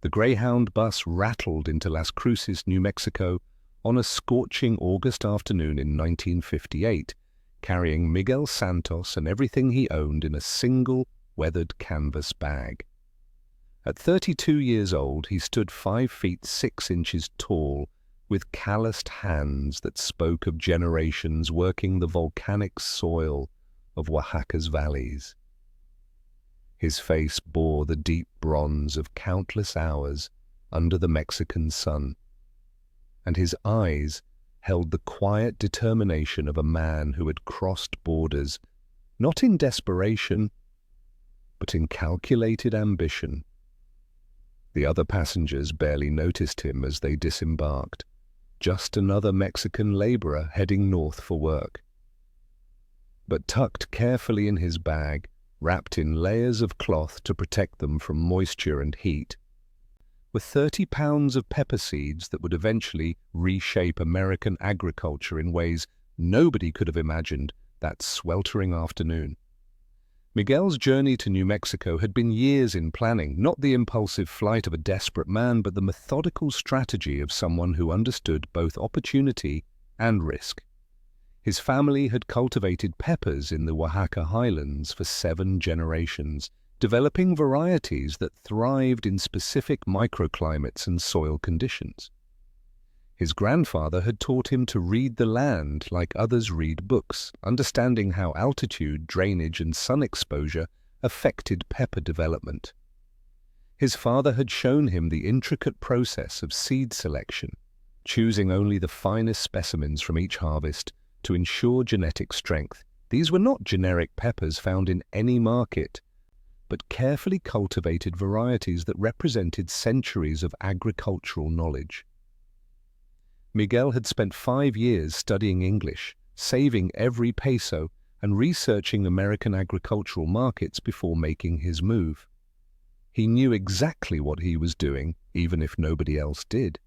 The Greyhound bus rattled into Las Cruces, New Mexico, on a scorching August afternoon in 1958, carrying Miguel Santos and everything he owned in a single, weathered canvas bag. At 32 years old, he stood 5 feet 6 inches tall, with calloused hands that spoke of generations working the volcanic soil of Oaxaca's valleys. His face bore the deep bronze of countless hours under the Mexican sun, and his eyes held the quiet determination of a man who had crossed borders, not in desperation, but in calculated ambition. The other passengers barely noticed him as they disembarked, just another Mexican laborer heading north for work. But tucked carefully in his bag, wrapped in layers of cloth to protect them from moisture and heat, were 30 pounds of pepper seeds that would eventually reshape American agriculture in ways nobody could have imagined that sweltering afternoon. Miguel's journey to New Mexico had been years in planning, not the impulsive flight of a desperate man, but the methodical strategy of someone who understood both opportunity and risk. His family had cultivated peppers in the Oaxaca highlands for 7 generations, developing varieties that thrived in specific microclimates and soil conditions. His grandfather had taught him to read the land like others read books, understanding how altitude, drainage, and sun exposure affected pepper development. His father had shown him the intricate process of seed selection, choosing only the finest specimens from each harvest to ensure genetic strength. These were not generic peppers found in any market, but carefully cultivated varieties that represented centuries of agricultural knowledge. Miguel had spent 5 years studying English, saving every peso, and researching American agricultural markets before making his move. He knew exactly what he was doing, even if nobody else did.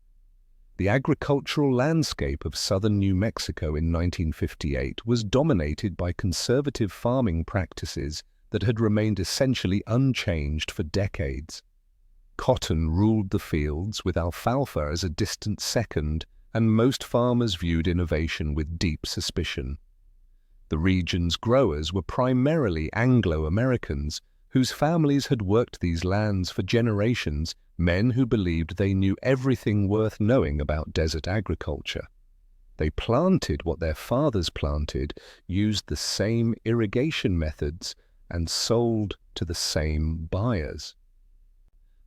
The agricultural landscape of southern New Mexico in 1958 was dominated by conservative farming practices that had remained essentially unchanged for decades. Cotton ruled the fields, with alfalfa as a distant second, and most farmers viewed innovation with deep suspicion. The region's growers were primarily Anglo-Americans, whose families had worked these lands for generations, men who believed they knew everything worth knowing about desert agriculture. They planted what their fathers planted, used the same irrigation methods, and sold to the same buyers.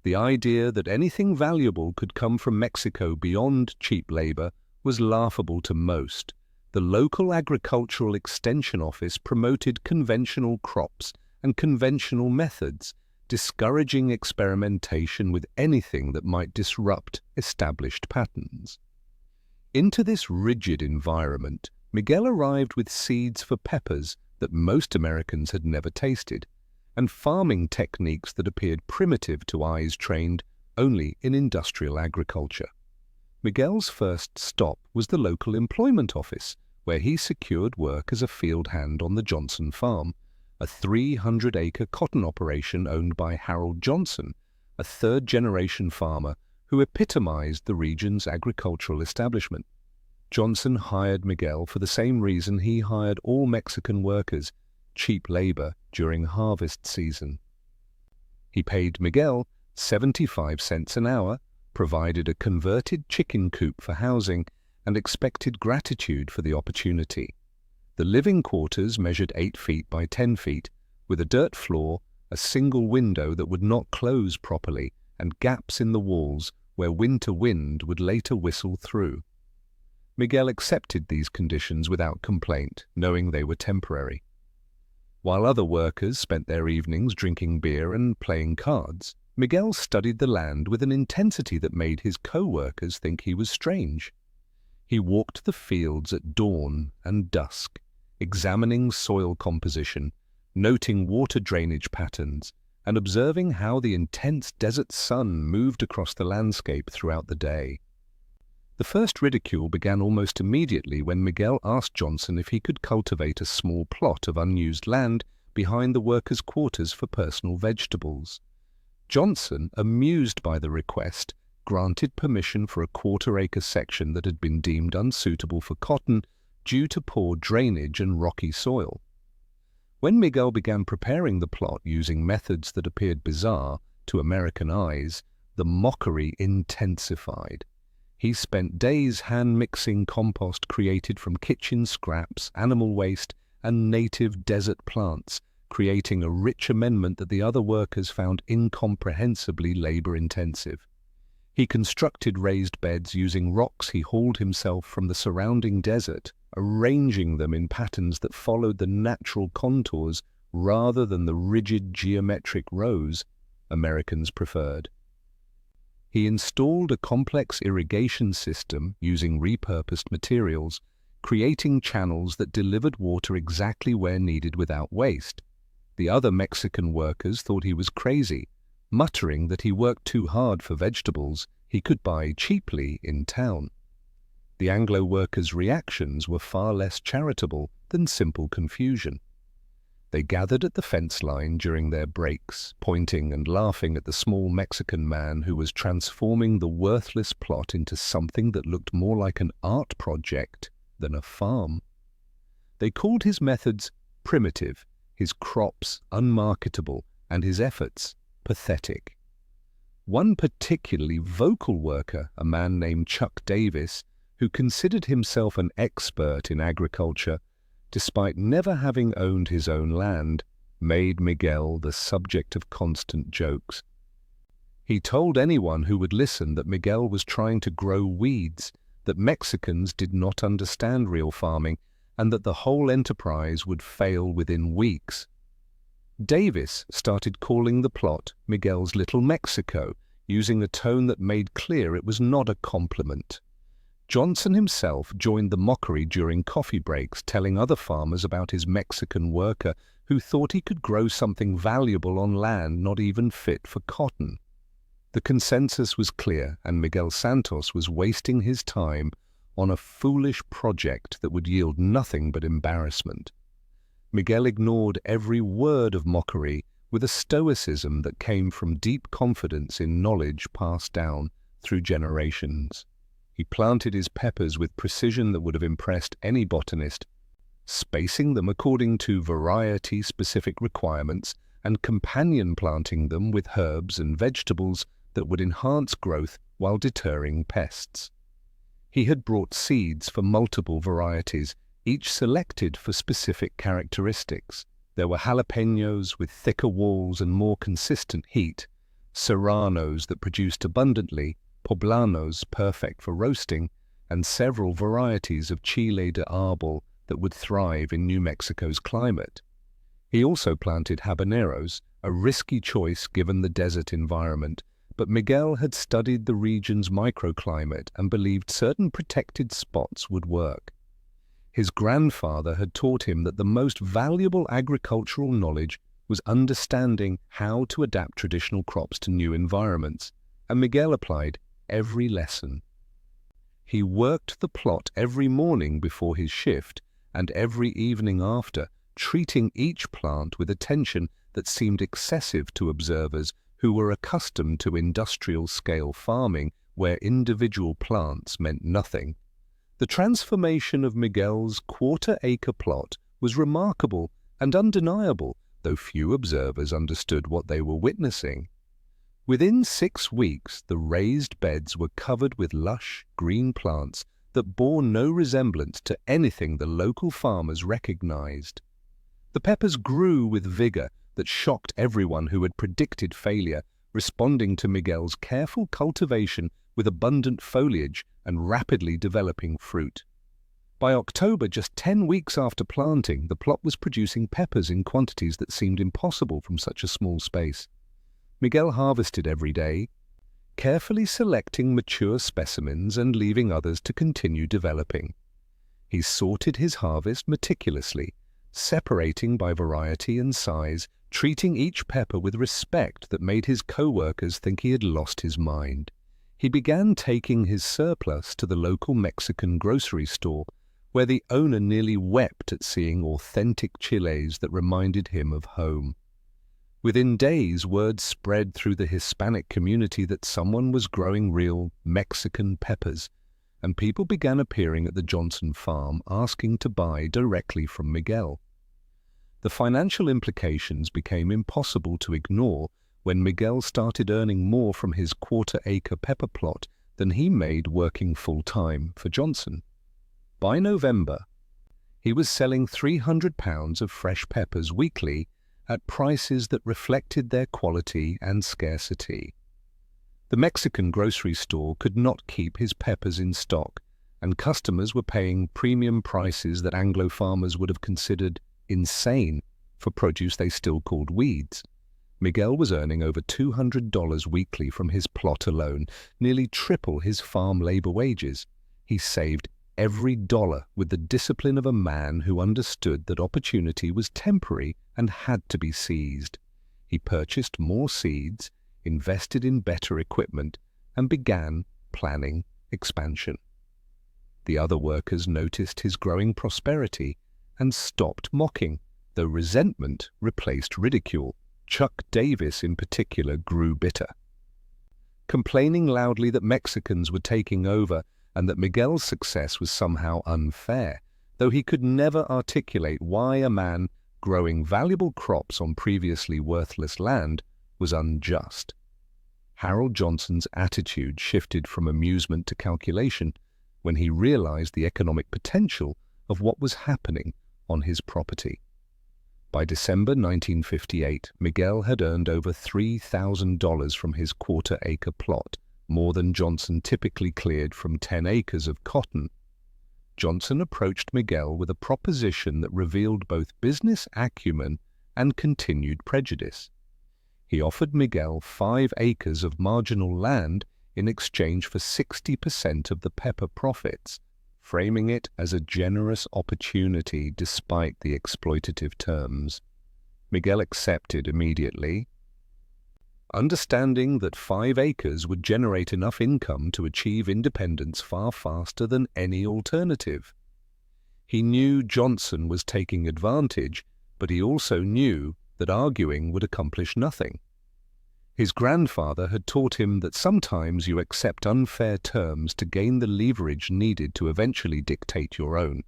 The idea that anything valuable could come from Mexico beyond cheap labor was laughable to most. The local agricultural extension office promoted conventional crops and conventional methods, discouraging experimentation with anything that might disrupt established patterns. Into this rigid environment, Miguel arrived with seeds for peppers that most Americans had never tasted, and farming techniques that appeared primitive to eyes trained only in industrial agriculture. Miguel's first stop was the local employment office, where he secured work as a field hand on the Johnson farm, a 300-acre cotton operation owned by Harold Johnson, a third-generation farmer who epitomized the region's agricultural establishment. Johnson hired Miguel for the same reason he hired all Mexican workers, cheap labor during harvest season. He paid Miguel 75 cents an hour, provided a converted chicken coop for housing, and expected gratitude for the opportunity. The living quarters measured 8 feet by 10 feet, with a dirt floor, a single window that would not close properly, and gaps in the walls where winter wind would later whistle through. Miguel accepted these conditions without complaint, knowing they were temporary. While other workers spent their evenings drinking beer and playing cards, Miguel studied the land with an intensity that made his co-workers think he was strange. He walked the fields at dawn and dusk, examining soil composition, noting water drainage patterns, and observing how the intense desert sun moved across the landscape throughout the day. The first ridicule began almost immediately when Miguel asked Johnson if he could cultivate a small plot of unused land behind the workers' quarters for personal vegetables. Johnson, amused by the request, granted permission for a quarter-acre section that had been deemed unsuitable for cotton due to poor drainage and rocky soil. When Miguel began preparing the plot using methods that appeared bizarre to American eyes, the mockery intensified. He spent days hand-mixing compost created from kitchen scraps, animal waste, and native desert plants, creating a rich amendment that the other workers found incomprehensibly labor-intensive. He constructed raised beds using rocks he hauled himself from the surrounding desert, arranging them in patterns that followed the natural contours rather than the rigid geometric rows Americans preferred. He installed a complex irrigation system using repurposed materials, creating channels that delivered water exactly where needed without waste. The other Mexican workers thought he was crazy, muttering that he worked too hard for vegetables he could buy cheaply in town. The Anglo workers' reactions were far less charitable than simple confusion. They gathered at the fence line during their breaks, pointing and laughing at the small Mexican man who was transforming the worthless plot into something that looked more like an art project than a farm. They called his methods primitive, his crops unmarketable, and his efforts pathetic. One particularly vocal worker, a man named Chuck Davis, who considered himself an expert in agriculture, despite never having owned his own land, made Miguel the subject of constant jokes. He told anyone who would listen that Miguel was trying to grow weeds, that Mexicans did not understand real farming, and that the whole enterprise would fail within weeks. Davis started calling the plot Miguel's Little Mexico, using a tone that made clear it was not a compliment. Johnson himself joined the mockery during coffee breaks, telling other farmers about his Mexican worker who thought he could grow something valuable on land not even fit for cotton. The consensus was clear, and Miguel Santos was wasting his time on a foolish project that would yield nothing but embarrassment. Miguel ignored every word of mockery with a stoicism that came from deep confidence in knowledge passed down through generations. He planted his peppers with precision that would have impressed any botanist, spacing them according to variety-specific requirements and companion planting them with herbs and vegetables that would enhance growth while deterring pests. He had brought seeds for multiple varieties, each selected for specific characteristics. There were jalapenos with thicker walls and more consistent heat, serranos that produced abundantly, poblanos perfect for roasting, and several varieties of chile de árbol that would thrive in New Mexico's climate. He also planted habaneros, a risky choice given the desert environment, but Miguel had studied the region's microclimate and believed certain protected spots would work. His grandfather had taught him that the most valuable agricultural knowledge was understanding how to adapt traditional crops to new environments, and Miguel applied every lesson. He worked the plot every morning before his shift and every evening after, treating each plant with attention that seemed excessive to observers who were accustomed to industrial-scale farming where individual plants meant nothing. The transformation of Miguel's quarter-acre plot was remarkable and undeniable, though few observers understood what they were witnessing. Within 6 weeks, the raised beds were covered with lush, green plants that bore no resemblance to anything the local farmers recognized. The peppers grew with vigor that shocked everyone who had predicted failure, responding to Miguel's careful cultivation with abundant foliage and rapidly developing fruit. By October, just 10 weeks after planting, the plot was producing peppers in quantities that seemed impossible from such a small space. Miguel harvested every day, carefully selecting mature specimens and leaving others to continue developing. He sorted his harvest meticulously, separating by variety and size, treating each pepper with respect that made his co-workers think he had lost his mind. He began taking his surplus to the local Mexican grocery store, where the owner nearly wept at seeing authentic chiles that reminded him of home. Within days, word spread through the Hispanic community that someone was growing real Mexican peppers, and people began appearing at the Johnson farm asking to buy directly from Miguel. The financial implications became impossible to ignore when Miguel started earning more from his quarter-acre pepper plot than he made working full-time for Johnson. By November, he was selling 300 pounds of fresh peppers weekly at prices that reflected their quality and scarcity. The Mexican grocery store could not keep his peppers in stock, and customers were paying premium prices that Anglo farmers would have considered insane for produce they still called weeds. Miguel was earning over $200 weekly from his plot alone, nearly triple his farm labor wages. He saved every dollar with the discipline of a man who understood that opportunity was temporary and had to be seized. He purchased more seeds, invested in better equipment, and began planning expansion. The other workers noticed his growing prosperity and stopped mocking, though resentment replaced ridicule. Chuck Davis in particular grew bitter, complaining loudly that Mexicans were taking over and that Miguel's success was somehow unfair, though he could never articulate why a man growing valuable crops on previously worthless land was unjust. Harold Johnson's attitude shifted from amusement to calculation when he realized the economic potential of what was happening on his property. By December 1958, Miguel had earned over $3,000 from his quarter-acre plot, more than Johnson typically cleared from 10 acres of cotton. Johnson approached Miguel with a proposition that revealed both business acumen and continued prejudice. He offered Miguel 5 acres of marginal land in exchange for 60% of the pepper profits, framing it as a generous opportunity despite the exploitative terms. Miguel accepted immediately, understanding that 5 acres would generate enough income to achieve independence far faster than any alternative. He knew Johnson was taking advantage, but he also knew that arguing would accomplish nothing. His grandfather had taught him that sometimes you accept unfair terms to gain the leverage needed to eventually dictate your own.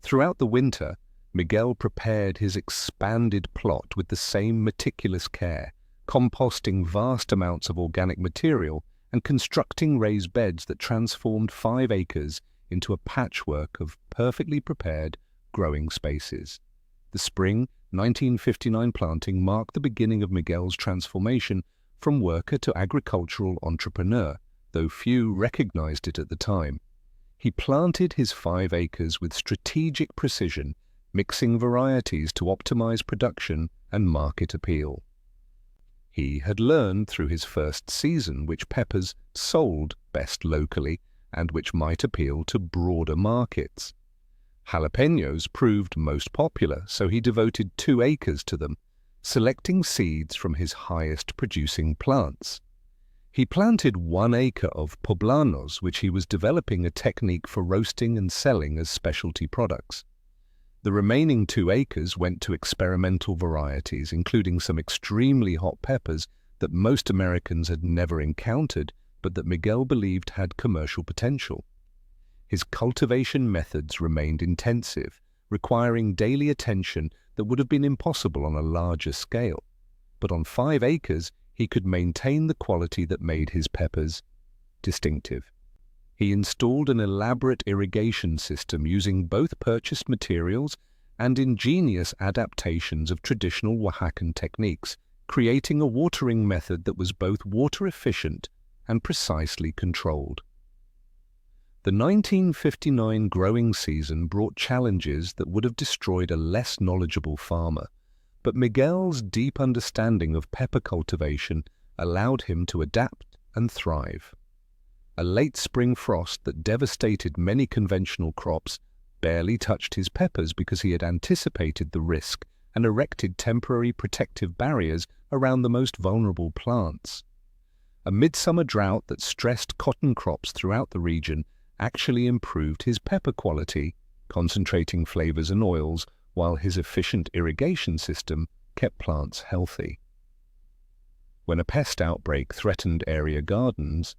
Throughout the winter, Miguel prepared his expanded plot with the same meticulous care, composting vast amounts of organic material and constructing raised beds that transformed 5 acres into a patchwork of perfectly prepared growing spaces. The spring 1959 planting marked the beginning of Miguel's transformation from worker to agricultural entrepreneur, though few recognized it at the time. He planted his 5 acres with strategic precision, mixing varieties to optimize production and market appeal. He had learned through his first season which peppers sold best locally and which might appeal to broader markets. Jalapenos proved most popular, so he devoted 2 acres to them, selecting seeds from his highest-producing plants. He planted 1 acre of poblanos, which he was developing a technique for roasting and selling as specialty products. The remaining 2 acres went to experimental varieties, including some extremely hot peppers that most Americans had never encountered, but that Miguel believed had commercial potential. His cultivation methods remained intensive, requiring daily attention that would have been impossible on a larger scale. But on 5 acres, he could maintain the quality that made his peppers distinctive. He installed an elaborate irrigation system using both purchased materials and ingenious adaptations of traditional Oaxacan techniques, creating a watering method that was both water-efficient and precisely controlled. The 1959 growing season brought challenges that would have destroyed a less knowledgeable farmer, but Miguel's deep understanding of pepper cultivation allowed him to adapt and thrive. A late spring frost that devastated many conventional crops barely touched his peppers because he had anticipated the risk and erected temporary protective barriers around the most vulnerable plants. A midsummer drought that stressed cotton crops throughout the region actually improved his pepper quality, concentrating flavors and oils, while his efficient irrigation system kept plants healthy. When a pest outbreak threatened area gardens,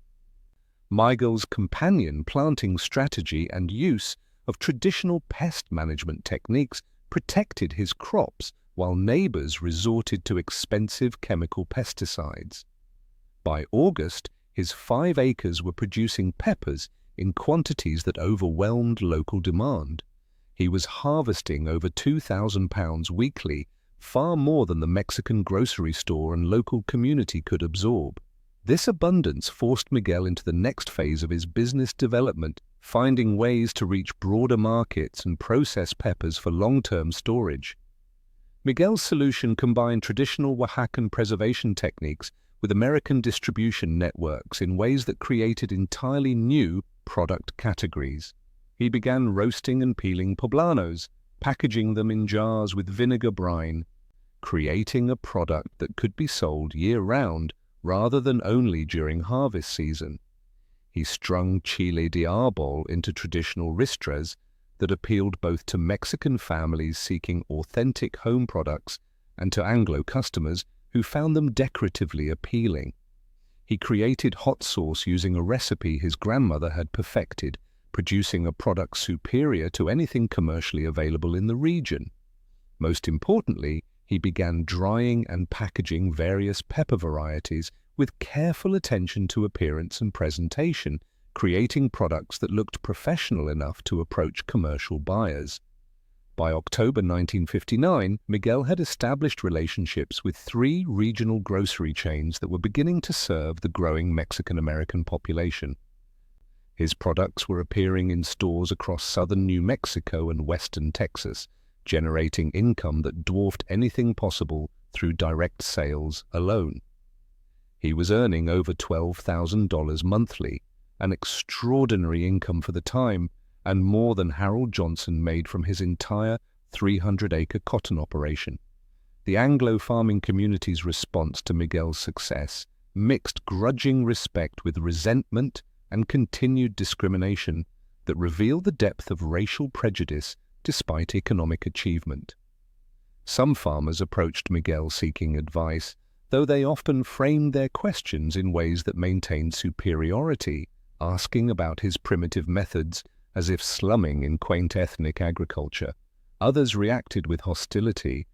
Miguel's companion planting strategy and use of traditional pest management techniques protected his crops while neighbors resorted to expensive chemical pesticides. By August, his 5 acres were producing peppers in quantities that overwhelmed local demand. He was harvesting over 2,000 pounds weekly, far more than the Mexican grocery store and local community could absorb. This abundance forced Miguel into the next phase of his business development, finding ways to reach broader markets and process peppers for long-term storage. Miguel's solution combined traditional Oaxacan preservation techniques with American distribution networks in ways that created entirely new product categories. He began roasting and peeling poblanos, packaging them in jars with vinegar brine, creating a product that could be sold year-round rather than only during harvest season. He strung chile de arbol into traditional ristres that appealed both to Mexican families seeking authentic home products and to Anglo customers who found them decoratively appealing. He created hot sauce using a recipe his grandmother had perfected, producing a product superior to anything commercially available in the region. Most importantly, he began drying and packaging various pepper varieties with careful attention to appearance and presentation, creating products that looked professional enough to approach commercial buyers. By October 1959, Miguel had established relationships with 3 regional grocery chains that were beginning to serve the growing Mexican-American population. His products were appearing in stores across southern New Mexico and western Texas, generating income that dwarfed anything possible through direct sales alone. He was earning over $12,000 monthly, an extraordinary income for the time, and more than Harold Johnson made from his entire 300-acre cotton operation. The Anglo farming community's response to Miguel's success mixed grudging respect with resentment and continued discrimination that revealed the depth of racial prejudice despite economic achievement. Some farmers approached Miguel seeking advice, though they often framed their questions in ways that maintained superiority, asking about his primitive methods as if slumming in quaint ethnic agriculture. Others reacted with hostility,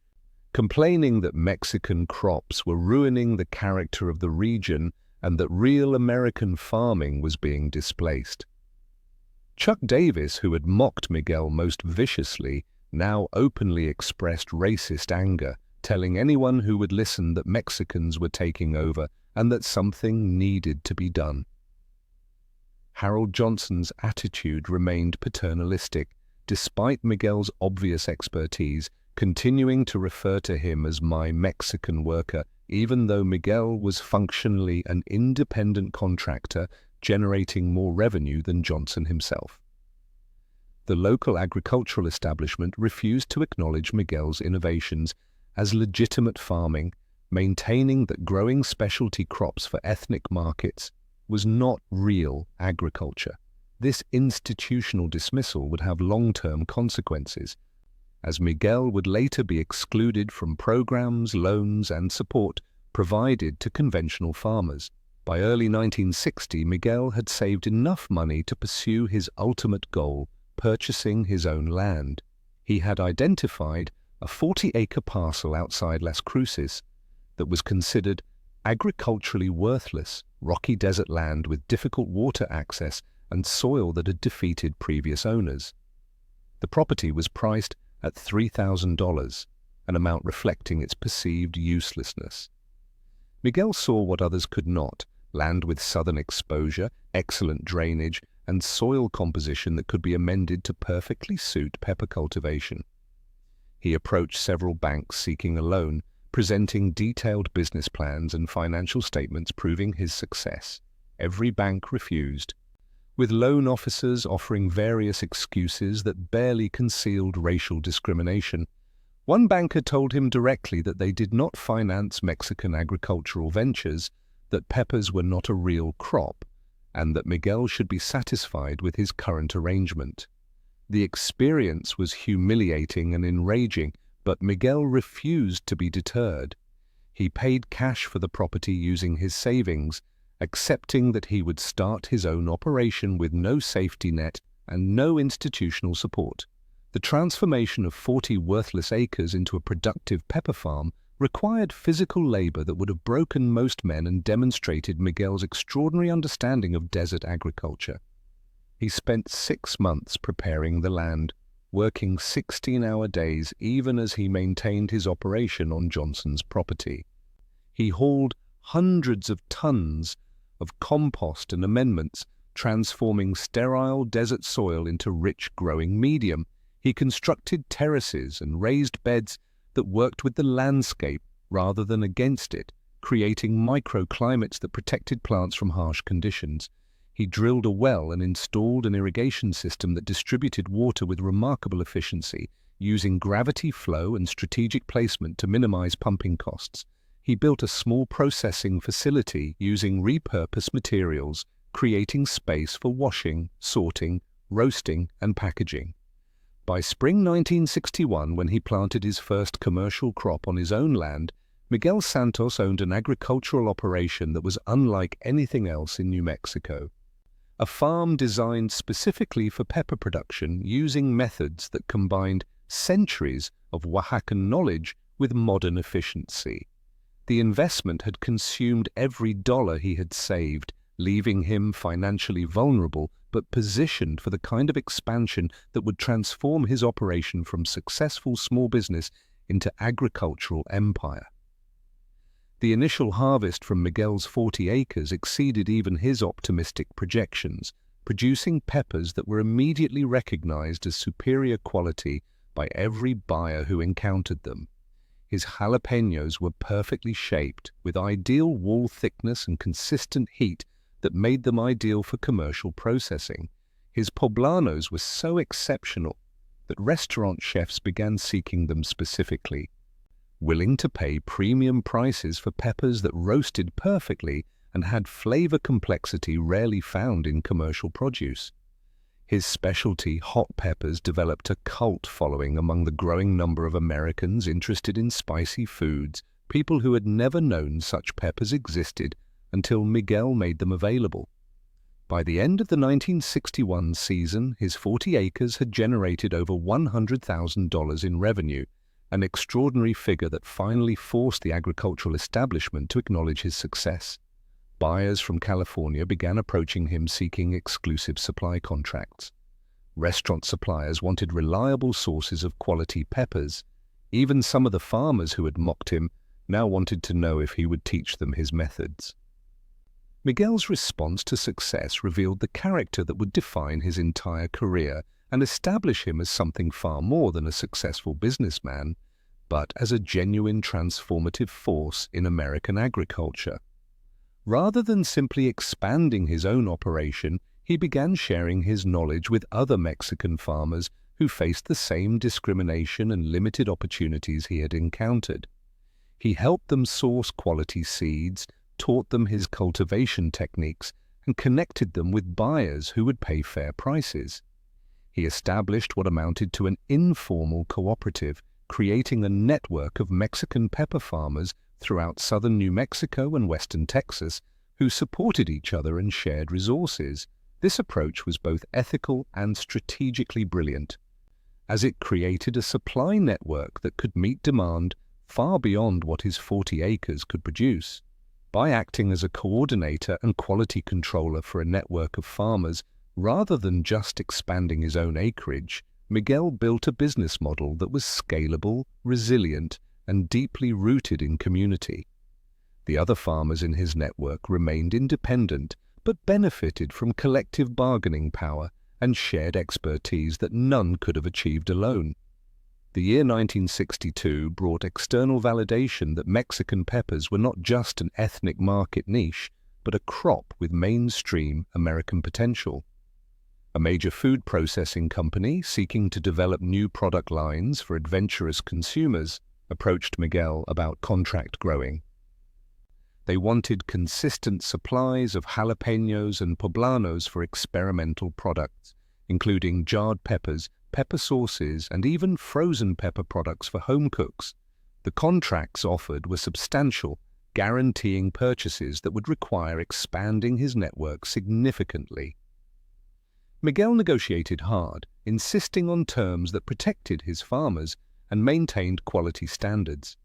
complaining that Mexican crops were ruining the character of the region and that real American farming was being displaced. Chuck Davis, who had mocked Miguel most viciously, now openly expressed racist anger, telling anyone who would listen that Mexicans were taking over and that something needed to be done. Harold Johnson's attitude remained paternalistic, despite Miguel's obvious expertise, continuing to refer to him as my Mexican worker, even though Miguel was functionally an independent contractor generating more revenue than Johnson himself. The local agricultural establishment refused to acknowledge Miguel's innovations as legitimate farming, maintaining that growing specialty crops for ethnic markets was not real agriculture. This institutional dismissal would have long-term consequences, as Miguel would later be excluded from programs, loans, and support provided to conventional farmers. By early 1960, Miguel had saved enough money to pursue his ultimate goal, purchasing his own land. He had identified a 40-acre parcel outside Las Cruces that was considered agriculturally worthless, rocky desert land with difficult water access and soil that had defeated previous owners. The property was priced at $3,000, an amount reflecting its perceived uselessness. Miguel saw what others could not: land with southern exposure, excellent drainage, and soil composition that could be amended to perfectly suit pepper cultivation. He approached several banks seeking a loan, presenting detailed business plans and financial statements proving his success. Every bank refused, with loan officers offering various excuses that barely concealed racial discrimination. One banker told him directly that they did not finance Mexican agricultural ventures, that peppers were not a real crop, and that Miguel should be satisfied with his current arrangement. The experience was humiliating and enraging, But Miguel refused to be deterred. He paid cash for the property using his savings, accepting that he would start his own operation with no safety net and no institutional support. The transformation of 40 worthless acres into a productive pepper farm required physical labor that would have broken most men and demonstrated Miguel's extraordinary understanding of desert agriculture. He spent 6 months preparing the land, working 16-hour days even as he maintained his operation on Johnson's property. He hauled hundreds of tons of compost and amendments, transforming sterile desert soil into rich growing medium. He constructed terraces and raised beds that worked with the landscape rather than against it, creating microclimates that protected plants from harsh conditions. He drilled a well and installed an irrigation system that distributed water with remarkable efficiency, using gravity flow and strategic placement to minimize pumping costs. He built a small processing facility using repurposed materials, creating space for washing, sorting, roasting, and packaging. By spring 1961, when he planted his first commercial crop on his own land, Miguel Santos owned an agricultural operation that was unlike anything else in New Mexico. A farm designed specifically for pepper production using methods that combined centuries of Oaxacan knowledge with modern efficiency. The investment had consumed every dollar he had saved, leaving him financially vulnerable but positioned for the kind of expansion that would transform his operation from successful small business into agricultural empire. The initial harvest from Miguel's 40 acres exceeded even his optimistic projections, producing peppers that were immediately recognized as superior quality by every buyer who encountered them. His jalapenos were perfectly shaped, with ideal wall thickness and consistent heat that made them ideal for commercial processing. His poblanos were so exceptional that restaurant chefs began seeking them specifically, willing to pay premium prices for peppers that roasted perfectly and had flavor complexity rarely found in commercial produce. His specialty hot peppers developed a cult following among the growing number of Americans interested in spicy foods, people who had never known such peppers existed until Miguel made them available. By the end of the 1961 season, his 40 acres had generated over $100,000 in revenue, an extraordinary figure that finally forced the agricultural establishment to acknowledge his success. Buyers from California began approaching him seeking exclusive supply contracts. Restaurant suppliers wanted reliable sources of quality peppers. Even some of the farmers who had mocked him now wanted to know if he would teach them his methods. Miguel's response to success revealed the character that would define his entire career and establish him as something far more than a successful businessman, but as a genuine transformative force in American agriculture. Rather than simply expanding his own operation, he began sharing his knowledge with other Mexican farmers who faced the same discrimination and limited opportunities he had encountered. He helped them source quality seeds, taught them his cultivation techniques, and connected them with buyers who would pay fair prices. He established what amounted to an informal cooperative, creating a network of Mexican pepper farmers throughout southern New Mexico and western Texas who supported each other and shared resources. This approach was both ethical and strategically brilliant, as it created a supply network that could meet demand far beyond what his 40 acres could produce. By acting as a coordinator and quality controller for a network of farmers, rather than just expanding his own acreage, Miguel built a business model that was scalable, resilient, and deeply rooted in community. The other farmers in his network remained independent, but benefited from collective bargaining power and shared expertise that none could have achieved alone. The year 1962 brought external validation that Mexican peppers were not just an ethnic market niche, but a crop with mainstream American potential. A major food processing company seeking to develop new product lines for adventurous consumers approached Miguel about contract growing. They wanted consistent supplies of jalapenos and poblanos for experimental products, including jarred peppers pepper sauces, and even frozen pepper products for home cooks. The contracts offered were substantial, guaranteeing purchases that would require expanding his network significantly. Miguel negotiated hard, insisting on terms that protected his farmers and maintained quality standards.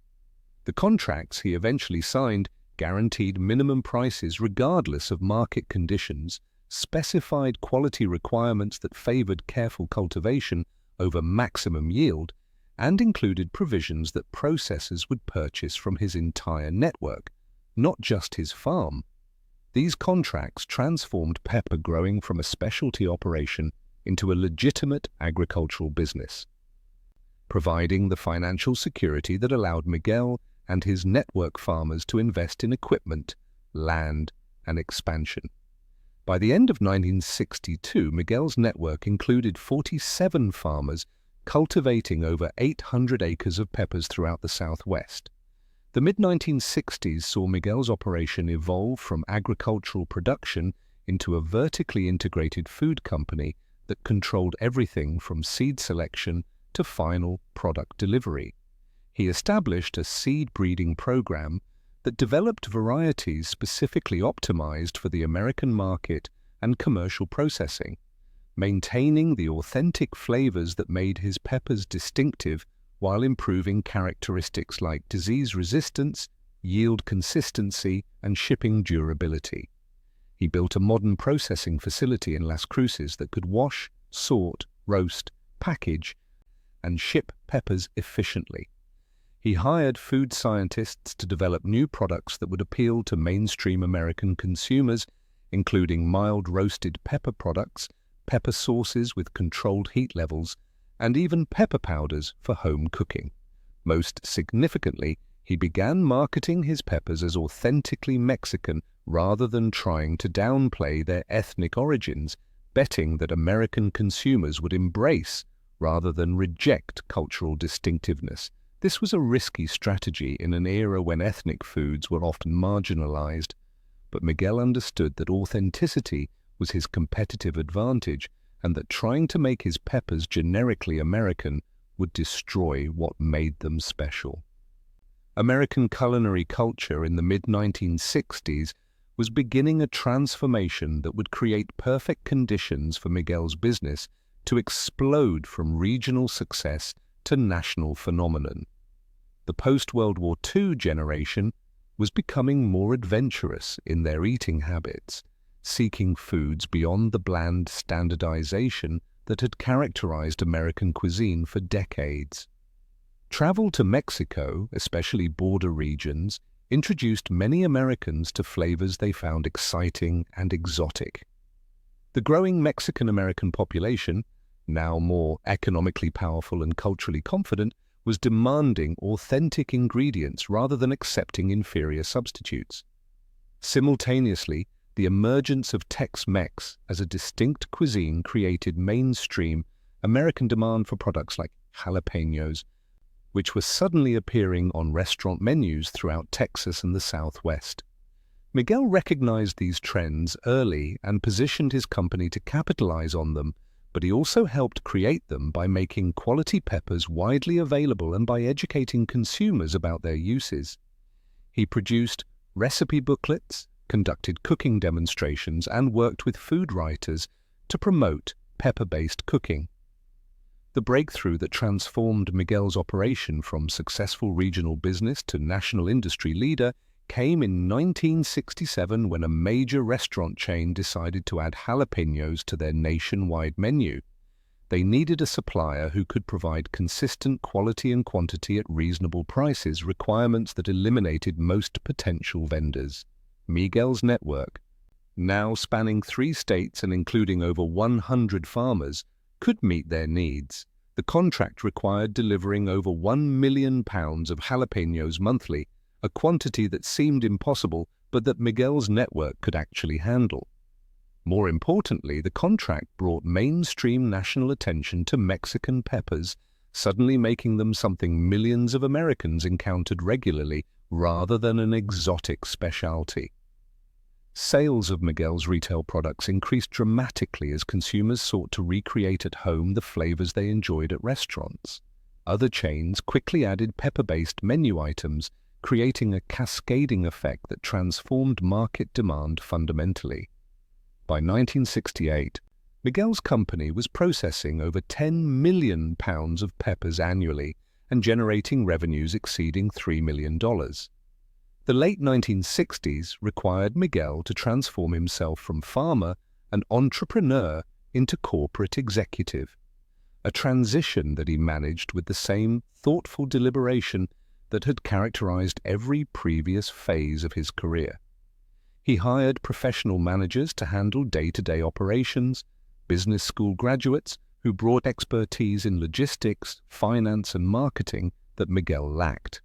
The contracts he eventually signed guaranteed minimum prices regardless of market conditions, specified quality requirements that favored careful cultivation over maximum yield, and included provisions that processors would purchase from his entire network, not just his farm. These contracts transformed pepper growing from a specialty operation into a legitimate agricultural business, providing the financial security that allowed Miguel and his network farmers to invest in equipment, land, and expansion. By the end of 1962, Miguel's network included 47 farmers cultivating over 800 acres of peppers throughout the Southwest. The mid-1960s saw Miguel's operation evolve from agricultural production into a vertically integrated food company that controlled everything from seed selection to final product delivery. He established a seed breeding program that developed varieties specifically optimized for the American market and commercial processing, maintaining the authentic flavors that made his peppers distinctive while improving characteristics like disease resistance, yield consistency, and shipping durability. He built a modern processing facility in Las Cruces that could wash, sort, roast, package, and ship peppers efficiently. He hired food scientists to develop new products that would appeal to mainstream American consumers, including mild roasted pepper products, pepper sauces with controlled heat levels, and even pepper powders for home cooking. Most significantly, he began marketing his peppers as authentically Mexican rather than trying to downplay their ethnic origins, betting that American consumers would embrace rather than reject cultural distinctiveness. This was a risky strategy in an era when ethnic foods were often marginalized, but Miguel understood that authenticity was his competitive advantage and that trying to make his peppers generically American would destroy what made them special. American culinary culture in the mid-1960s was beginning a transformation that would create perfect conditions for Miguel's business to explode from regional success to national phenomenon. The post-World War II generation was becoming more adventurous in their eating habits, seeking foods beyond the bland standardization that had characterized American cuisine for decades. Travel to Mexico, especially border regions, introduced many Americans to flavors they found exciting and exotic. The growing Mexican-American population, now more economically powerful and culturally confident, was demanding authentic ingredients rather than accepting inferior substitutes. Simultaneously, the emergence of Tex-Mex as a distinct cuisine created mainstream American demand for products like jalapenos, which were suddenly appearing on restaurant menus throughout Texas and the Southwest. Miguel recognized these trends early and positioned his company to capitalize on them, but he also helped create them by making quality peppers widely available and by educating consumers about their uses. He produced recipe booklets, conducted cooking demonstrations, and worked with food writers to promote pepper-based cooking. The breakthrough that transformed Miguel's operation from successful regional business to national industry leader came in 1967 when a major restaurant chain decided to add jalapenos to their nationwide menu. They needed a supplier who could provide consistent quality and quantity at reasonable prices, requirements that eliminated most potential vendors. Miguel's network, now spanning 3 states and including over 100 farmers, could meet their needs. The contract required delivering over 1 million pounds of jalapenos monthly, a quantity that seemed impossible but that Miguel's network could actually handle. More importantly, the contract brought mainstream national attention to Mexican peppers, suddenly making them something millions of Americans encountered regularly rather than an exotic specialty. Sales of Miguel's retail products increased dramatically as consumers sought to recreate at home the flavors they enjoyed at restaurants. Other chains quickly added pepper-based menu items, creating a cascading effect that transformed market demand fundamentally. By 1968, Miguel's company was processing over 10 million pounds of peppers annually and generating revenues exceeding $3 million. The late 1960s required Miguel to transform himself from farmer and entrepreneur into corporate executive, a transition that he managed with the same thoughtful deliberation that had characterized every previous phase of his career. He hired professional managers to handle day-to-day operations, business school graduates who brought expertise in logistics, finance, and marketing that Miguel lacked.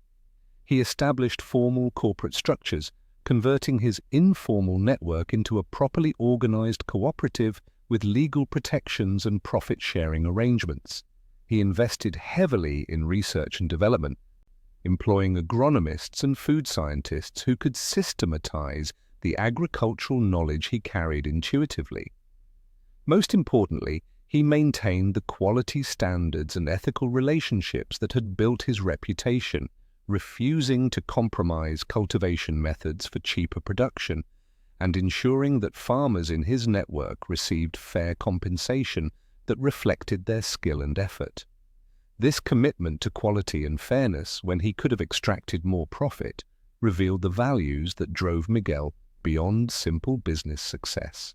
He established formal corporate structures, converting his informal network into a properly organized cooperative with legal protections and profit-sharing arrangements. He invested heavily in research and development, employing agronomists and food scientists who could systematize the agricultural knowledge he carried intuitively. Most importantly, he maintained the quality standards and ethical relationships that had built his reputation, refusing to compromise cultivation methods for cheaper production, and ensuring that farmers in his network received fair compensation that reflected their skill and effort. This commitment to quality and fairness, when he could have extracted more profit, revealed the values that drove Miguel beyond simple business success.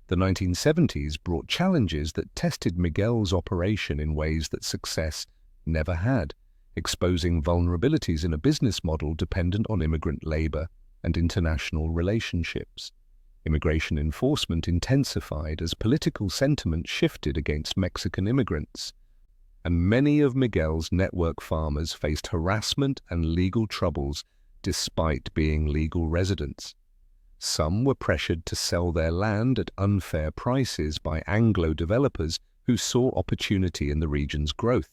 The 1970s brought challenges that tested Miguel's operation in ways that success never had, exposing vulnerabilities in a business model dependent on immigrant labor and international relationships. Immigration enforcement intensified as political sentiment shifted against Mexican immigrants, and many of Miguel's network farmers faced harassment and legal troubles despite being legal residents. Some were pressured to sell their land at unfair prices by Anglo developers who saw opportunity in the region's growth.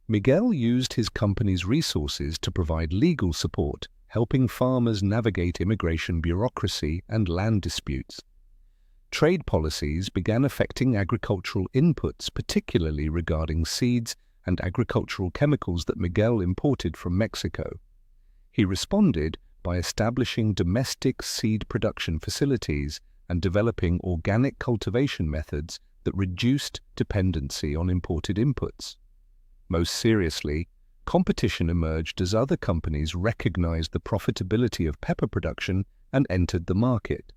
Miguel used his company's resources to provide legal support, helping farmers navigate immigration bureaucracy and land disputes. Trade policies began affecting agricultural inputs, particularly regarding seeds and agricultural chemicals that Miguel imported from Mexico. He responded by establishing domestic seed production facilities and developing organic cultivation methods that reduced dependency on imported inputs. Most seriously, competition emerged as other companies recognized the profitability of pepper production and entered the market,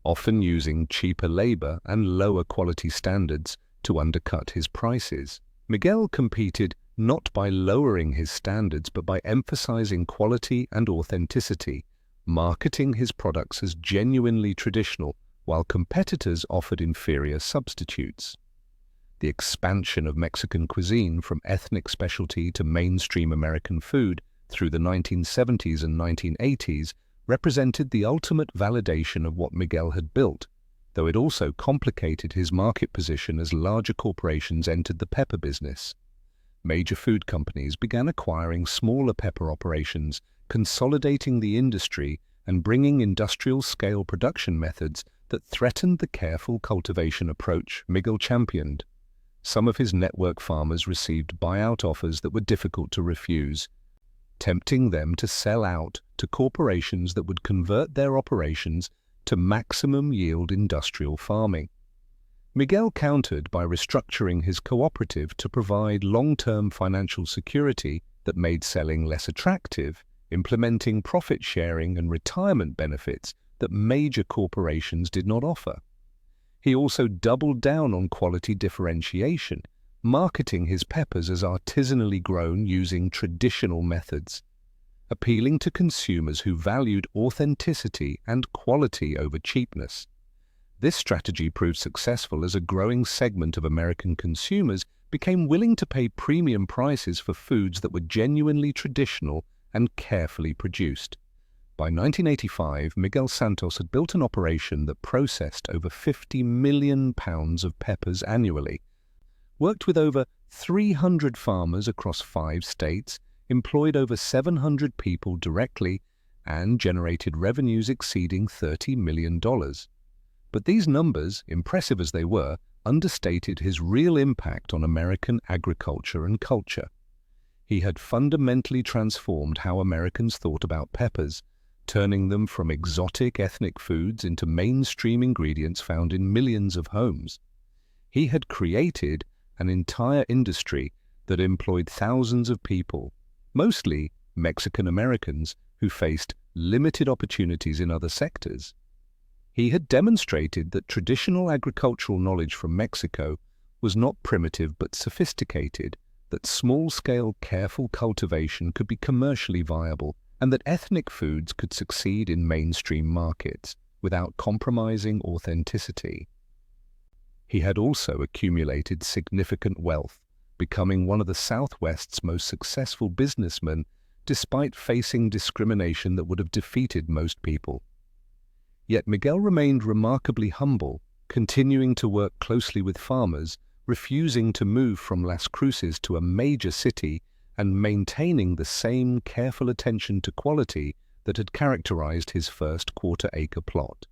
often using cheaper labor and lower quality standards to undercut his prices. Miguel competed not by lowering his standards but by emphasizing quality and authenticity, marketing his products as genuinely traditional while competitors offered inferior substitutes. The expansion of Mexican cuisine from ethnic specialty to mainstream American food through the 1970s and 1980s represented the ultimate validation of what Miguel had built, though it also complicated his market position as larger corporations entered the pepper business. Major food companies began acquiring smaller pepper operations, consolidating the industry and bringing industrial-scale production methods that threatened the careful cultivation approach Miguel championed. Some of his network farmers received buyout offers that were difficult to refuse, tempting them to sell out to corporations that would convert their operations to maximum yield industrial farming. Miguel countered by restructuring his cooperative to provide long-term financial security that made selling less attractive, implementing profit-sharing and retirement benefits that major corporations did not offer. He also doubled down on quality differentiation, marketing his peppers as artisanally grown using traditional methods, appealing to consumers who valued authenticity and quality over cheapness. This strategy proved successful as a growing segment of American consumers became willing to pay premium prices for foods that were genuinely traditional and carefully produced. By 1985, Miguel Santos had built an operation that processed over 50 million pounds of peppers annually, worked with over 300 farmers across 5 states, employed over 700 people directly, and generated revenues exceeding $30 million. But these numbers, impressive as they were, understated his real impact on American agriculture and culture. He had fundamentally transformed how Americans thought about peppers, turning them from exotic ethnic foods into mainstream ingredients found in millions of homes. He had created an entire industry that employed thousands of people, mostly Mexican Americans who faced limited opportunities in other sectors. He had demonstrated that traditional agricultural knowledge from Mexico was not primitive but sophisticated, that small-scale, careful cultivation could be commercially viable, and that ethnic foods could succeed in mainstream markets without compromising authenticity. He had also accumulated significant wealth, becoming one of the Southwest's most successful businessmen despite facing discrimination that would have defeated most people. Yet Miguel remained remarkably humble, continuing to work closely with farmers, refusing to move from Las Cruces to a major city, and maintaining the same careful attention to quality that had characterized his first quarter-acre plot.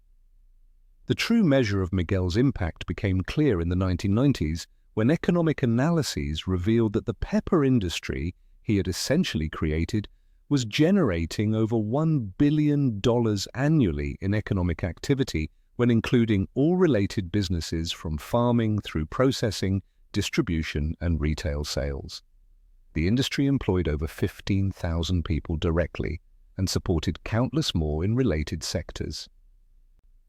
The true measure of Miguel's impact became clear in the 1990s when economic analyses revealed that the pepper industry he had essentially created was generating over $1 billion annually in economic activity when including all related businesses from farming through processing, distribution, and retail sales. The industry employed over 15,000 people directly and supported countless more in related sectors.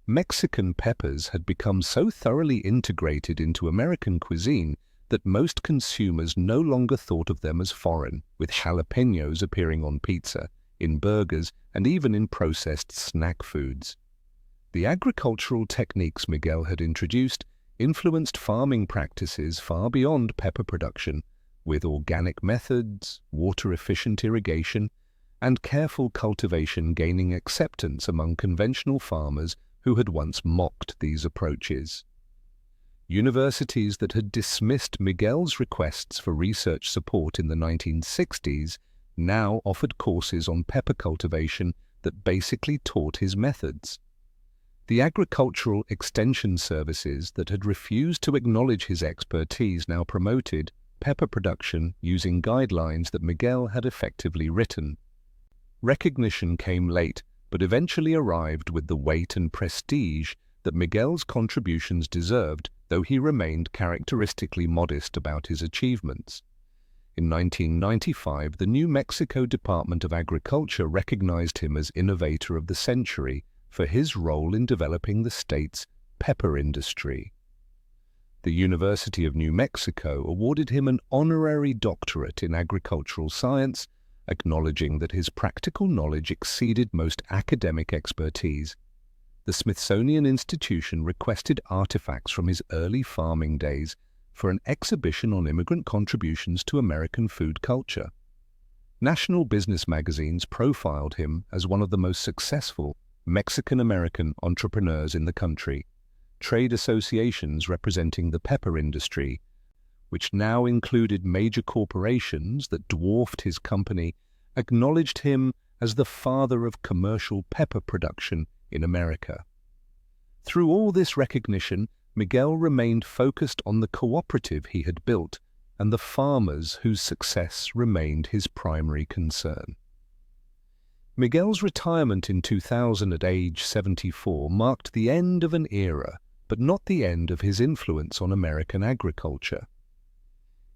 Mexican peppers had become so thoroughly integrated into American cuisine that most consumers no longer thought of them as foreign, with jalapenos appearing on pizza, in burgers, and even in processed snack foods. The agricultural techniques Miguel had introduced influenced farming practices far beyond pepper production, with organic methods, water-efficient irrigation, and careful cultivation gaining acceptance among conventional farmers who had once mocked these approaches. Universities that had dismissed Miguel's requests for research support in the 1960s now offered courses on pepper cultivation that basically taught his methods. The agricultural extension services that had refused to acknowledge his expertise now promoted pepper production using guidelines that Miguel had effectively written. Recognition came late, but eventually arrived with the weight and prestige that Miguel's contributions deserved, though he remained characteristically modest about his achievements. In 1995, the New Mexico Department of Agriculture recognized him as Innovator of the Century for his role in developing the state's pepper industry. The University of New Mexico awarded him an honorary doctorate in agricultural science, acknowledging that his practical knowledge exceeded most academic expertise. The Smithsonian Institution requested artifacts from his early farming days for an exhibition on immigrant contributions to American food culture. National business magazines profiled him as one of the most successful Mexican-American entrepreneurs in the country. Trade associations representing the pepper industry, which now included major corporations that dwarfed his company, acknowledged him as the father of commercial pepper production in America. Through all this recognition, Miguel remained focused on the cooperative he had built and the farmers whose success remained his primary concern. Miguel's retirement in 2000 at age 74 marked the end of an era, but not the end of his influence on American agriculture.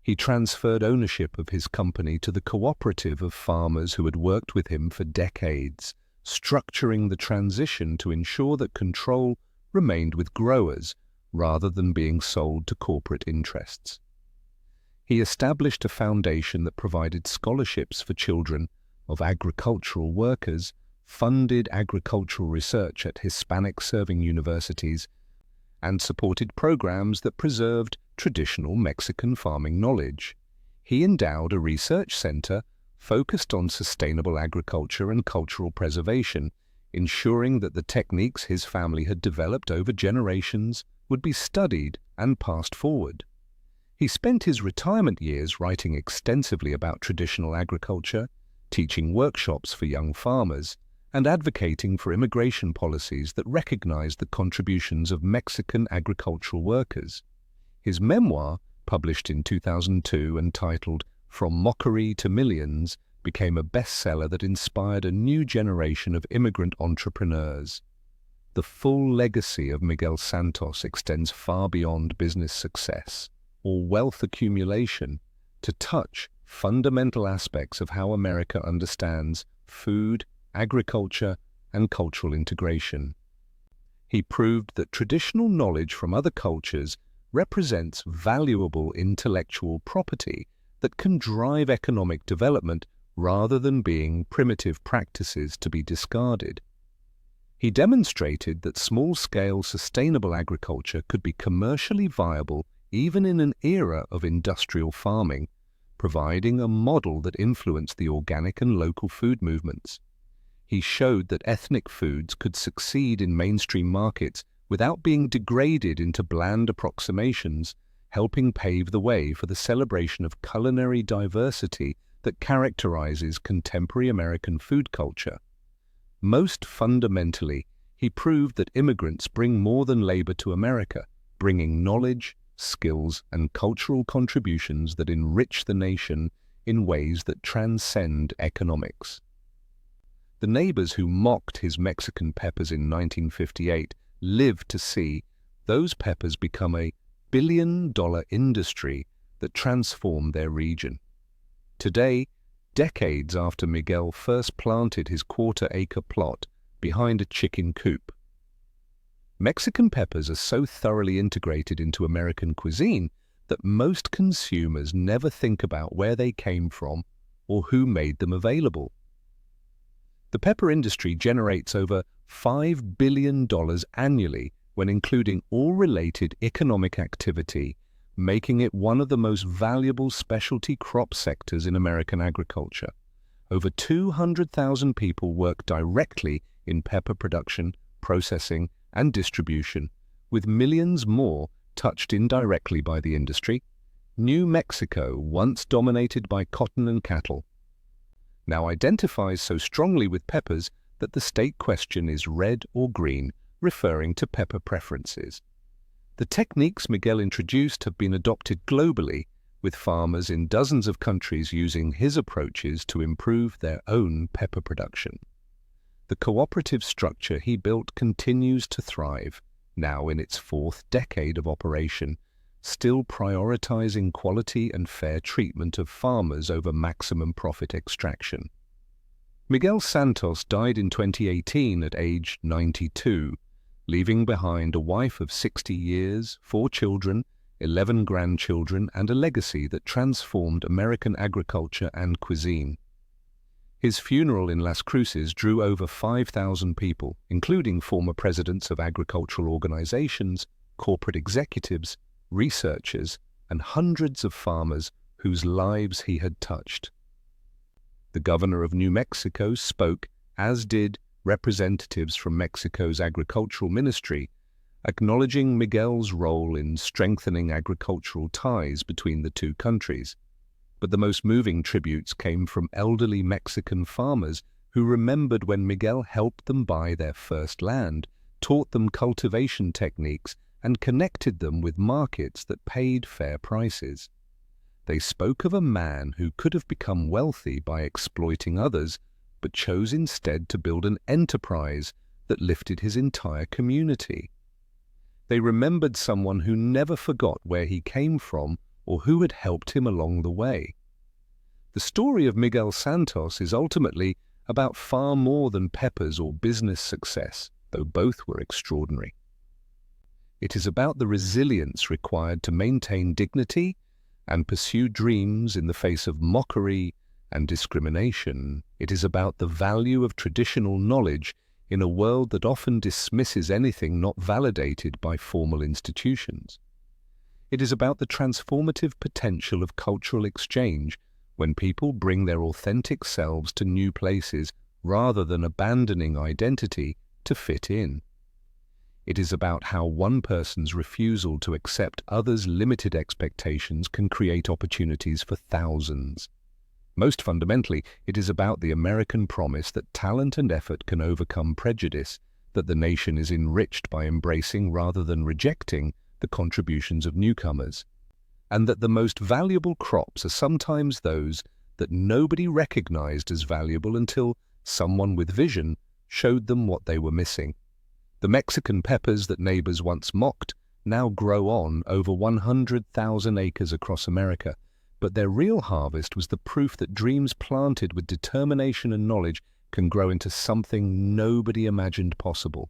He transferred ownership of his company to the cooperative of farmers who had worked with him for decades, structuring the transition to ensure that control remained with growers rather than being sold to corporate interests. He established a foundation that provided scholarships for children of agricultural workers, funded agricultural research at Hispanic-serving universities, and supported programs that preserved traditional Mexican farming knowledge. He endowed a research center focused on sustainable agriculture and cultural preservation, ensuring that the techniques his family had developed over generations would be studied and passed forward. He spent his retirement years writing extensively about traditional agriculture, teaching workshops for young farmers, and advocating for immigration policies that recognized the contributions of Mexican agricultural workers. His memoir, published in 2002 and titled From Mockery to Millions, became a bestseller that inspired a new generation of immigrant entrepreneurs. The full legacy of Miguel Santos extends far beyond business success or wealth accumulation to touch fundamental aspects of how America understands food, agriculture, and cultural integration. He proved that traditional knowledge from other cultures represents valuable intellectual property that can drive economic development rather than being primitive practices to be discarded. He demonstrated that small-scale sustainable agriculture could be commercially viable even in an era of industrial farming, providing a model that influenced the organic and local food movements. He showed that ethnic foods could succeed in mainstream markets without being degraded into bland approximations, helping pave the way for the celebration of culinary diversity that characterizes contemporary American food culture. Most fundamentally, he proved that immigrants bring more than labor to America, bringing knowledge, skills, and cultural contributions that enrich the nation in ways that transcend economics. The neighbors who mocked his Mexican peppers in 1958 lived to see those peppers become a billion-dollar industry that transformed their region. Today, decades after Miguel first planted his quarter-acre plot behind a chicken coop, Mexican peppers are so thoroughly integrated into American cuisine that most consumers never think about where they came from or who made them available. The pepper industry generates over $5 billion annually when including all related economic activity, making it one of the most valuable specialty crop sectors in American agriculture. Over 200,000 people work directly in pepper production, processing, and distribution, with millions more touched indirectly by the industry. New Mexico, once dominated by cotton and cattle, now identifies so strongly with peppers that the state question is red or green, referring to pepper preferences. The techniques Miguel introduced have been adopted globally, with farmers in dozens of countries using his approaches to improve their own pepper production. The cooperative structure he built continues to thrive, now in its fourth decade of operation, still prioritizing quality and fair treatment of farmers over maximum profit extraction. Miguel Santos died in 2018 at age 92, leaving behind a wife of 60 years, 4 children, 11 grandchildren, and a legacy that transformed American agriculture and cuisine. His funeral in Las Cruces drew over 5,000 people, including former presidents of agricultural organizations, corporate executives, researchers, and hundreds of farmers whose lives he had touched. The governor of New Mexico spoke, as did representatives from Mexico's agricultural ministry, acknowledging Miguel's role in strengthening agricultural ties between the two countries. But the most moving tributes came from elderly Mexican farmers who remembered when Miguel helped them buy their first land, taught them cultivation techniques, and connected them with markets that paid fair prices. They spoke of a man who could have become wealthy by exploiting others, but chose instead to build an enterprise that lifted his entire community. They remembered someone who never forgot where he came from or who had helped him along the way. The story of Miguel Santos is ultimately about far more than peppers or business success, though both were extraordinary. It is about the resilience required to maintain dignity and pursue dreams in the face of mockery and discrimination. It is about the value of traditional knowledge in a world that often dismisses anything not validated by formal institutions. It is about the transformative potential of cultural exchange when people bring their authentic selves to new places rather than abandoning identity to fit in. It is about how one person's refusal to accept others' limited expectations can create opportunities for thousands. Most fundamentally, it is about the American promise that talent and effort can overcome prejudice, that the nation is enriched by embracing rather than rejecting the contributions of newcomers, and that the most valuable crops are sometimes those that nobody recognized as valuable until someone with vision showed them what they were missing. The Mexican peppers that neighbors once mocked now grow on over 100,000 acres across America, but their real harvest was the proof that dreams planted with determination and knowledge can grow into something nobody imagined possible.